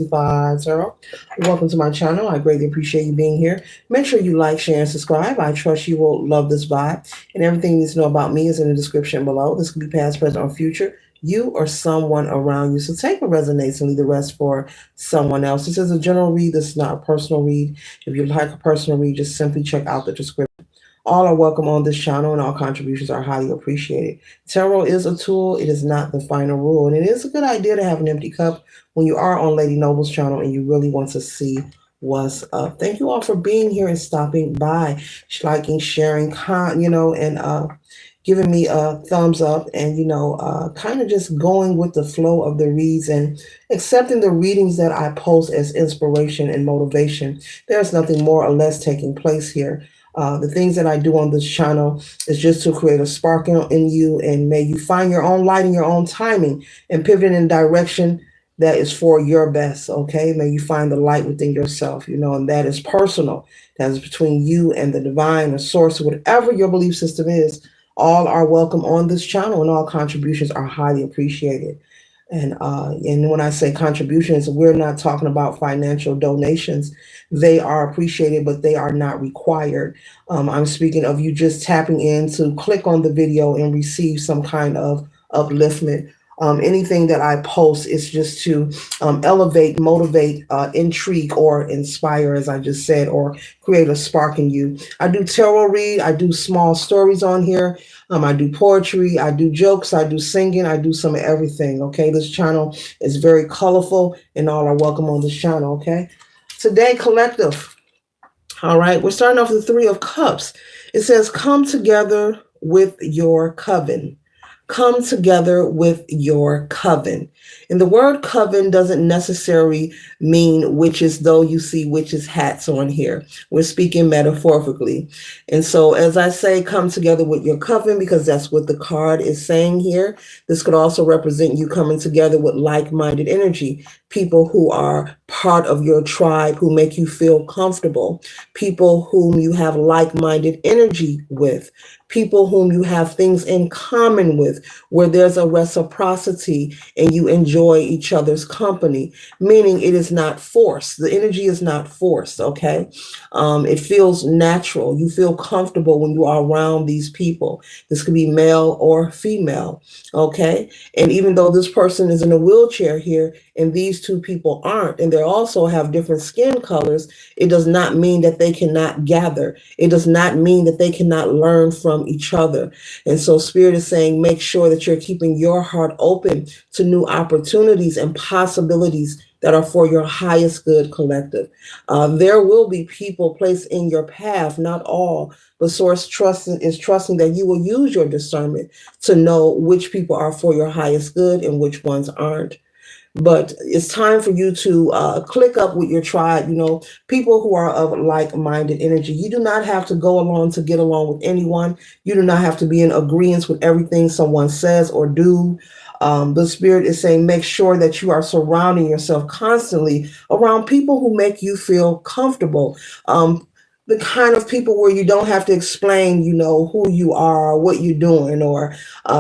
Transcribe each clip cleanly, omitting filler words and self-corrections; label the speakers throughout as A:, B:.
A: Zero. Welcome to my channel. I greatly appreciate you being here. Make sure you like, share, and subscribe. I trust you will love this vibe. And everything you need to know about me is in the description below. This could be past, present, or future. You or someone around you. So take what resonates and leave the rest for someone else. This is a general read. This is not a personal read. If you'd like a personal read, just simply check out the description. All are welcome on this channel and all contributions are highly appreciated. Tarot is a tool, it is not the final rule. And it is a good idea to have an empty cup when you are on Lady Noble's channel and you really want to see what's up. Thank you all for being here and stopping by, liking, sharing, and giving me a thumbs up and, kind of just going with the flow of the reads and accepting the readings that I post as inspiration and motivation. There's nothing more or less taking place here. The things that I do on this channel is just to create a spark in you, and may you find your own light in your own timing and pivot in direction that is for your best. Okay, may you find the light within yourself, and that is personal. That is between you and the divine, the source, whatever your belief system is. All are welcome on this channel, and all contributions are highly appreciated. And when I say contributions, we're not talking about financial donations. They are appreciated, but they are not required. I'm speaking of you just tapping in to click on the video and receive some kind of upliftment. Anything that I post is just to elevate, motivate, intrigue, or inspire, as I just said, or create a spark in you. I do tarot read. I do small stories on here. I do poetry. I do jokes. I do singing. I do some of everything. Okay, this channel is very colorful, and all are welcome on this channel. Okay, today collective. All right, we're starting off with the Three of Cups. It says, "Come together with your coven." Come together with your coven. And the word coven doesn't necessarily mean witches, though you see witches' hats on here. We're speaking metaphorically. And so, as I say, come together with your coven, because that's what the card is saying here. This could also represent you coming together with like-minded energy, people who are part of your tribe, who make you feel comfortable, people whom you have like-minded energy with, people whom you have things in common with, where there's a reciprocity and you enjoy each other's company, meaning it is not forced. The energy is not forced, okay? It feels natural. You feel comfortable when you are around these people. This could be male or female, okay? And even though this person is in a wheelchair here and these two people aren't, and they also have different skin colors, it does not mean that they cannot gather. It does not mean that they cannot learn from each other. And so Spirit is saying, make sure that you're keeping your heart open to new opportunities and possibilities that are for your highest good collective. There will be people placed in your path, not all, but Source is trusting that you will use your discernment to know which people are for your highest good and which ones aren't. But it's time for you to click up with your tribe, people who are of like-minded energy. You do not have to go along to get along with anyone. You do not have to be in agreement with everything someone says or do. The Spirit is saying, make sure that you are surrounding yourself constantly around people who make you feel comfortable. The kind of people where you don't have to explain, who you are, or what you're doing, or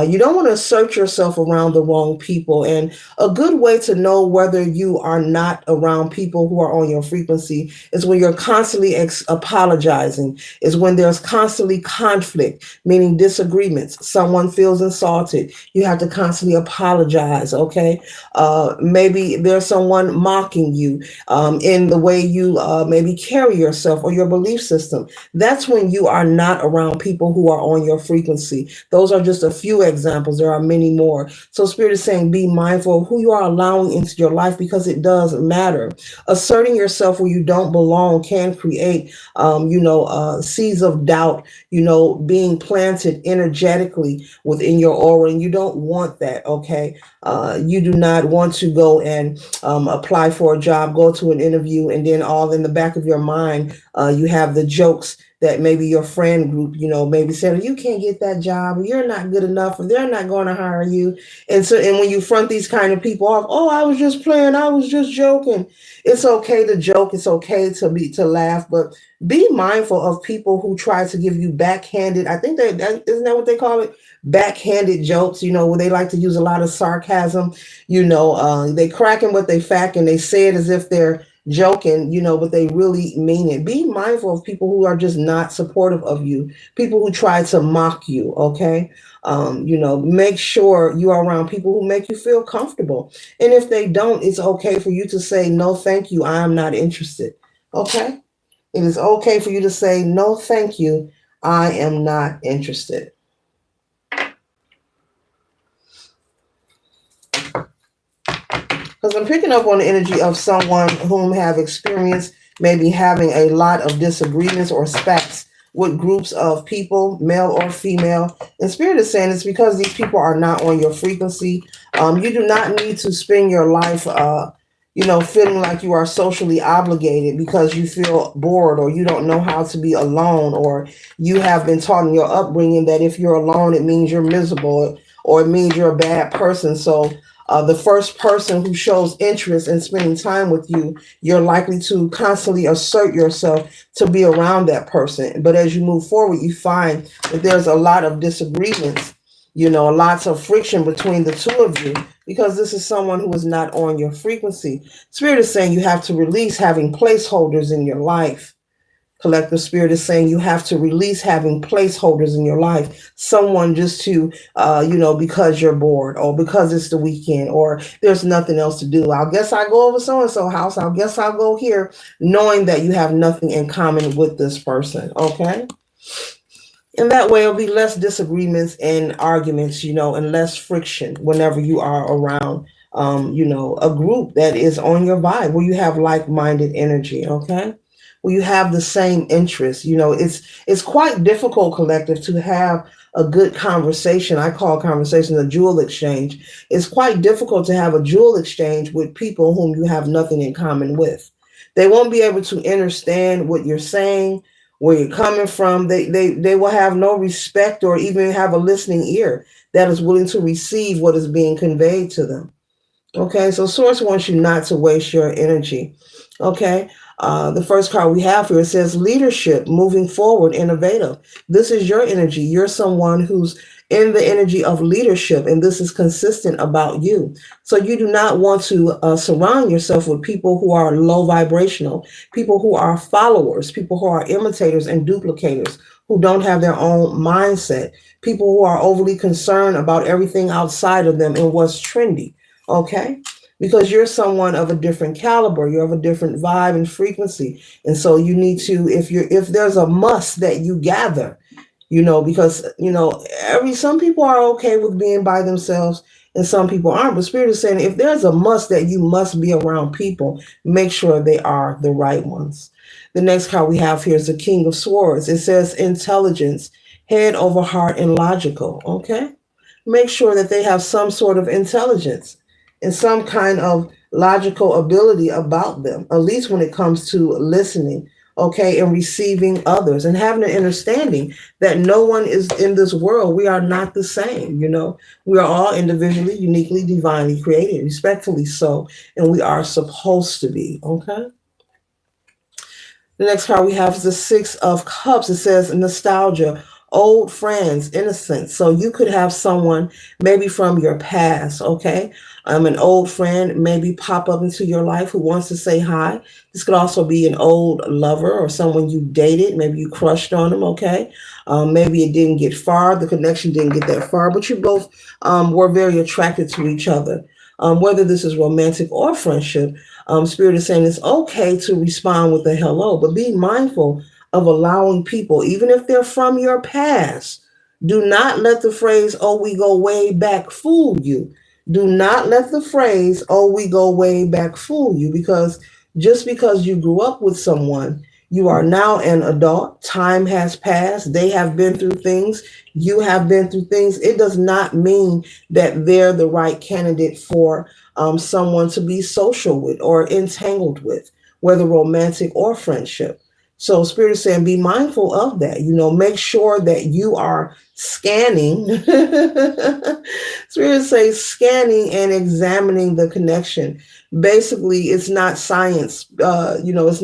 A: you don't want to search yourself around the wrong people. And a good way to know whether you are not around people who are on your frequency is when you're constantly apologizing, is when there's constantly conflict, meaning disagreements. Someone feels insulted. You have to constantly apologize, okay? Maybe there's someone mocking you in the way you maybe carry yourself or your belief system. That's when you are not around people who are on your frequency. Those are just a few examples. There are many more. So Spirit is saying, be mindful of who you are allowing into your life, because it does matter. Asserting yourself where you don't belong can create, seeds of doubt, being planted energetically within your aura. And you don't want that, okay? You do not want to go and apply for a job, go to an interview, and then all in the back of your mind, you have have the jokes that maybe your friend group, maybe said, you can't get that job, or you're not good enough, or they're not going to hire you. And when you front these kind of people off, oh, I was just playing, I was just joking. It's okay to joke. It's okay to laugh, but be mindful of people who try to give you backhanded. I think that isn't that what they call it? Backhanded jokes, where they like to use a lot of sarcasm. They cracking what they fact, and they say it as if they're joking, but they really mean it. Be mindful of people who are just not supportive of you, people who try to mock you. Okay. Make sure you are around people who make you feel comfortable. And if they don't, it's okay for you to say, no, thank you, I am not interested. Okay. It is okay for you to say, no, thank you, I am not interested. Because I'm picking up on the energy of someone whom have experienced maybe having a lot of disagreements or spats with groups of people, male or female. And Spirit is saying it's because these people are not on your frequency. You do not need to spend your life, feeling like you are socially obligated because you feel bored, or you don't know how to be alone, or you have been taught in your upbringing that if you're alone, it means you're miserable, or it means you're a bad person. So the first person who shows interest in spending time with you, you're likely to constantly assert yourself to be around that person. But as you move forward, you find that there's a lot of disagreements, lots of friction between the two of you, because this is someone who is not on your frequency. Spirit is saying you have to release having placeholders in your life. Collective Spirit is saying you have to release having placeholders in your life. Someone just to, because you're bored, or because it's the weekend, or there's nothing else to do. I guess I go over so-and-so house. I guess I'll go here, knowing that you have nothing in common with this person. Okay. And that way it'll be less disagreements and arguments, and less friction whenever you are around, a group that is on your vibe, where you have like-minded energy. Okay. Well, you have the same interests. It's quite difficult, collective, to have a good conversation. I call conversation a jewel exchange. It's quite difficult to have a jewel exchange with people whom you have nothing in common with. They won't be able to understand what you're saying, where you're coming from. They will have no respect, or even have a listening ear that is willing to receive what is being conveyed to them. Okay, so Source wants you not to waste your energy. Okay. The first card we have here, it says leadership, moving forward, innovative. This is your energy. You're someone who's in the energy of leadership, and this is consistent about you. So you do not want to surround yourself with people who are low vibrational, people who are followers, people who are imitators and duplicators, who don't have their own mindset, people who are overly concerned about everything outside of them and what's trendy. Okay. Because you're someone of a different caliber, you're of a different vibe and frequency. And so you need to, if there's a must that you gather, because, some people are okay with being by themselves and some people aren't. But Spirit is saying if there's a must that you must be around people, make sure they are the right ones. The next card we have here is the King of Swords. It says intelligence, head over heart, and logical. Okay. Make sure that they have some sort of intelligence and some kind of logical ability about them, at least when it comes to listening, okay, and receiving others, and having an understanding that no one is in this world. We are not the same. We are all individually, uniquely, divinely created, respectfully so, and we are supposed to be. Okay. The next card we have is the Six of Cups. It says nostalgia, old friends, innocence. So you could have someone maybe from your past, okay? An old friend maybe pop up into your life who wants to say hi. This could also be an old lover or someone you dated. Maybe you crushed on them, okay? Maybe it didn't get far. The connection didn't get that far, but you both were very attracted to each other. Whether this is romantic or friendship, Spirit is saying it's okay to respond with a hello, but be mindful of allowing people, even if they're from your past. Do not let the phrase, oh, we go way back, fool you. Do not let the phrase, oh, we go way back, fool you, because just because you grew up with someone, you are now an adult. Time has passed. They have been through things. You have been through things. It does not mean that they're the right candidate for someone to be social with or entangled with, whether romantic or friendship. So Spirit is saying, be mindful of that. Make sure that you are scanning. Spirit says scanning and examining the connection. Basically, it's not science. It's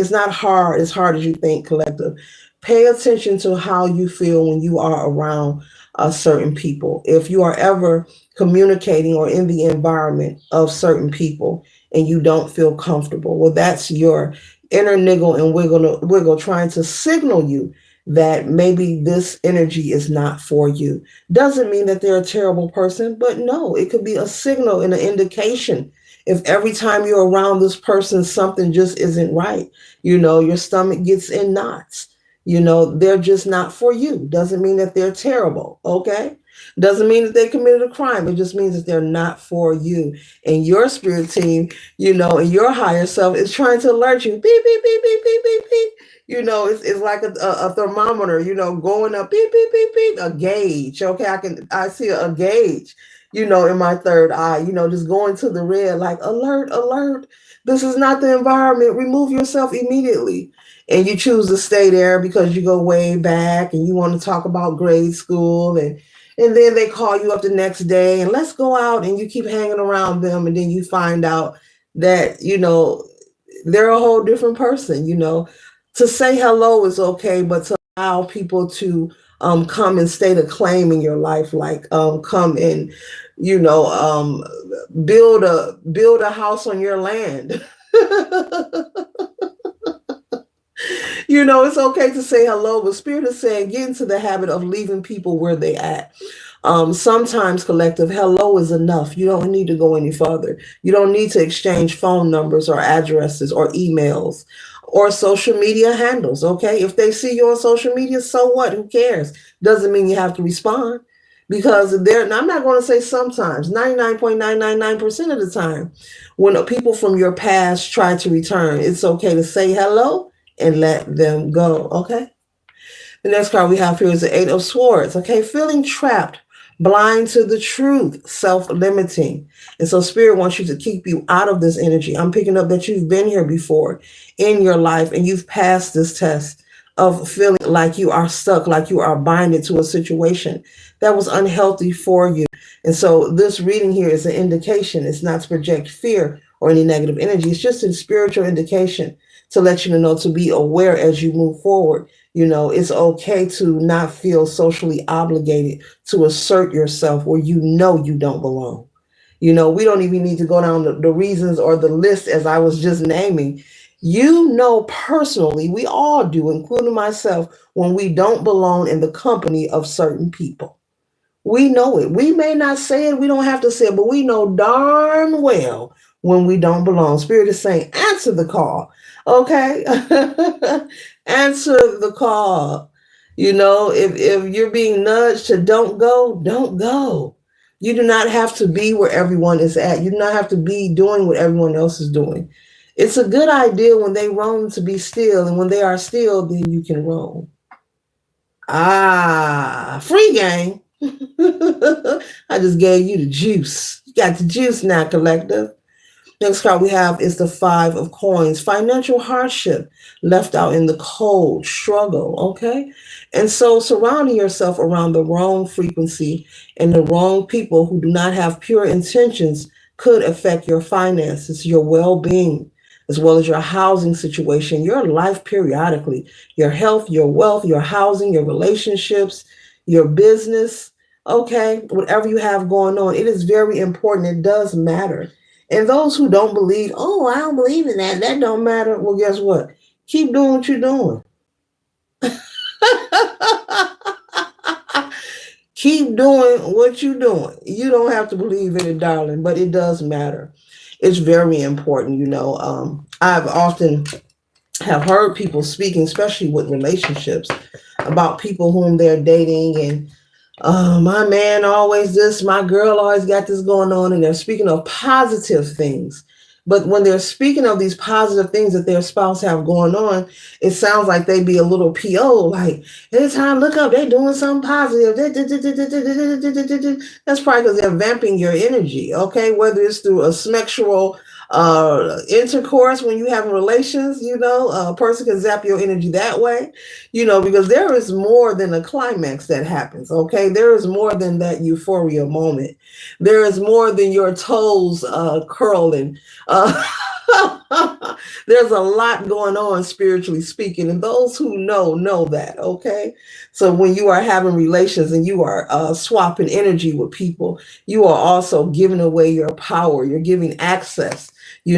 A: not hard as you think, collective. Pay attention to how you feel when you are around certain people. If you are ever communicating or in the environment of certain people and you don't feel comfortable, well, that's your inner niggle and wiggle trying to signal you that maybe this energy is not for you. Doesn't mean that they're a terrible person, but no, it could be a signal and an indication. If every time you're around this person, something just isn't right, your stomach gets in knots, they're just not for you. Doesn't mean that they're terrible, okay? Doesn't mean that they committed a crime. It just means that they're not for you. And your spirit team, and your higher self is trying to alert you. Beep, beep, beep, beep, beep, beep, beep. It's like a thermometer, going up, beep, beep, beep, beep, a gauge. Okay, I see a gauge, in my third eye, just going to the red, like alert, alert. This is not the environment. Remove yourself immediately. And you choose to stay there because you go way back and you want to talk about grade school, and then they call you up the next day and let's go out, and you keep hanging around them, and then you find out that they're a whole different person. To say hello is okay, but to allow people to come and state a claim in your life, like come and build a house on your land. It's okay to say hello, but Spirit is saying get into the habit of leaving people where they at. Sometimes, collective, hello is enough. You don't need to go any further. You don't need to exchange phone numbers or addresses or emails or social media handles, okay? If they see you on social media, so what? Who cares? Doesn't mean you have to respond. Because I'm not going to say sometimes, 99.999% of the time, when people from your past try to return, it's okay to say hello and let them go, okay? The next card we have here is the Eight of Swords, okay? Feeling trapped, blind to the truth, self-limiting. And so Spirit wants you to keep you out of this energy. I'm picking up that you've been here before in your life and you've passed this test of feeling like you are stuck, like you are binded to a situation that was unhealthy for you. And so this reading here is an indication. It's not to project fear or any negative energy. It's just a spiritual indication to let you know to be aware as you move forward. It's okay to not feel socially obligated to assert yourself where you don't belong. We don't even need to go down the reasons or the list as I was just naming. Personally, we all do, including myself, when we don't belong in the company of certain people. We know it. We may not say it. We don't have to say it, but we know darn well when we don't belong. Spirit is saying, answer the call. Okay? Answer the call. If you're being nudged to don't go, don't go. You do not have to be where everyone is at. You do not have to be doing what everyone else is doing. It's a good idea when they roam to be still, and when they are still, then you can roam. Free game. I just gave you the juice. You got the juice now, collective. Next card we have is the Five of Coins. Financial hardship, left out in the cold, struggle, okay? And so surrounding yourself around the wrong frequency and the wrong people who do not have pure intentions could affect your finances, your well-being, as well as your housing situation, your life periodically, your health, your wealth, your housing, your relationships, your business, okay? Whatever you have going on, it is very important. It does matter. And those who don't believe, I don't believe in that, that don't matter. Well, guess what? Keep doing what you're doing. Keep doing what you're doing. You don't have to believe in it, darling, but it does matter. It's very important, I've often have heard people speaking, especially with relationships, about people whom they're dating and my man always this, my girl always got this going on, and they're speaking of positive things. But when they're speaking of these positive things that their spouse have going on, it sounds like they be a little PO, like, every time I look up, they're doing something positive. That's probably because they're vamping your energy, okay? Whether it's through a sexual intercourse, when you have relations, a person can zap your energy that way, because there is more than a climax that happens. Okay. There is more than that euphoria moment. There is more than your toes curling. Uh, there's a lot going on spiritually speaking, and those who know that. Okay. So when you are having relations and you are swapping energy with people, you are also giving away your power. You're giving access, to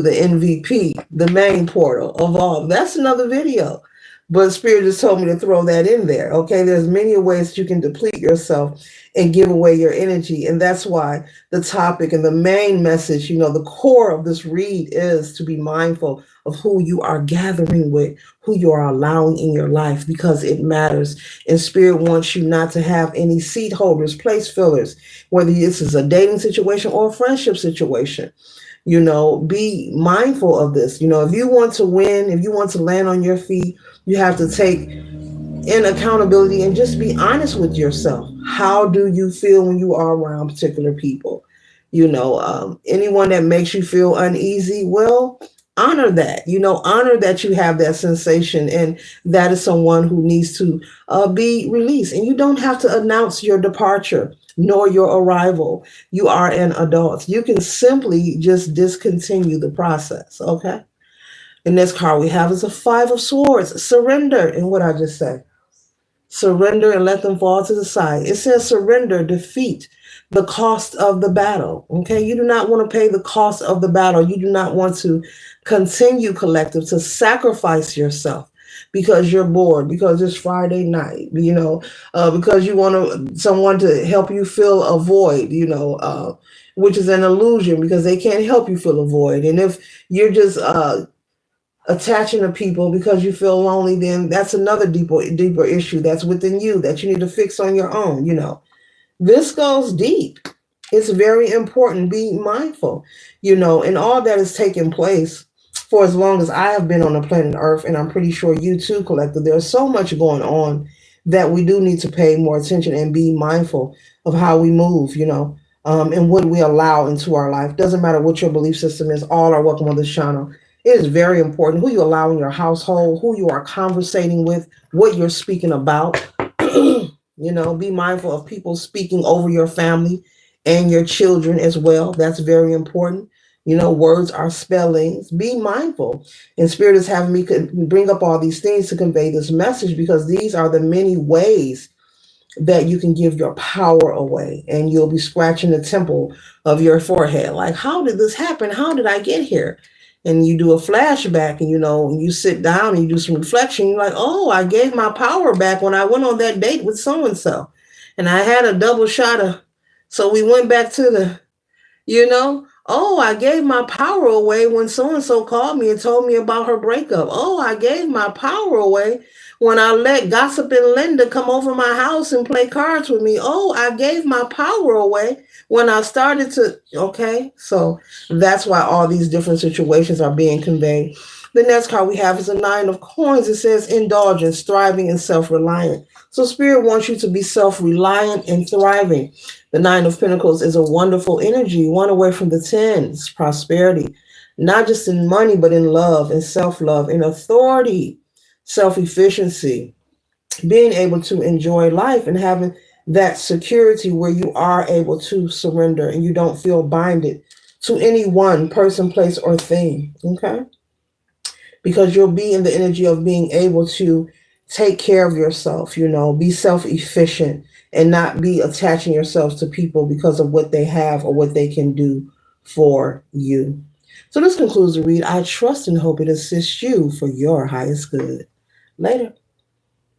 A: the MVP, the main portal of all. That's another video. But Spirit just told me to throw that in there. Okay. There's many ways you can deplete yourself and give away your energy. And that's why the topic and the main message, the core of this read is to be mindful of who you are gathering with, who you are allowing in your life, because it matters. And Spirit wants you not to have any seat holders, place fillers, whether this is a dating situation or a friendship situation. Be mindful of this. If you want to win, if you want to land on your feet, you have to take in accountability and just be honest with yourself. How do you feel when you are around particular people? Anyone that makes you feel uneasy, well, honor that. Honor that you have that sensation, and that is someone who needs to be released. And you don't have to announce your departure nor your arrival. You are an adult. You can simply just discontinue the process. Okay. The next card we have is a Five of Swords. Surrender. And what I just said. Surrender and let them fall to the side. It says surrender, defeat the cost of the battle. Okay. You do not want to pay the cost of the battle. You do not want to continue, collective, to sacrifice yourself because you're bored, because it's Friday night, because you want someone to help you fill a void, which is an illusion because they can't help you fill a void. And if you're just attaching to people because you feel lonely, then that's another deeper issue that's within you that you need to fix on your own. This goes deep. It's very important. Be mindful, and all that is taking place for as long as I have been on the planet Earth, and I'm pretty sure you too, collective. There's so much going on that we do need to pay more attention and be mindful of how we move, and what we allow into our life. Doesn't matter what your belief system is. All are welcome on this channel. It is very important who you allow in your household, who you are conversating with, what you're speaking about. Be mindful of people speaking over your family and your children as well. That's very important. Words are spellings. Be mindful. And Spirit is having me bring up all these things to convey this message, because these are the many ways that you can give your power away, and you'll be scratching the temple of your forehead. Like, how did this happen? How did I get here? And you do a flashback, and you sit down and you do some reflection. You're like, oh, I gave my power back when I went on that date with so-and-so. And I had a double shot of, so we went back to the, oh, I gave my power away when so-and-so called me and told me about her breakup. Oh, I gave my power away when I let gossiping Linda come over my house and play cards with me. Oh, I gave my power away when I started to, okay? So that's why all these different situations are being conveyed. The next card we have is a Nine of Coins. It says indulgence, thriving, and self-reliant. So Spirit wants you to be self-reliant and thriving. The Nine of Pentacles is a wonderful energy, one away from the 10. It's prosperity, not just in money, but in love and self-love and authority, self-efficiency, being able to enjoy life and having that security where you are able to surrender and you don't feel binded to any one person, place, or thing. Okay? Because you'll be in the energy of being able to take care of yourself, be self-efficient and not be attaching yourselves to people because of what they have or what they can do for you. So this concludes the read. I trust and hope it assists you for your highest good. Later.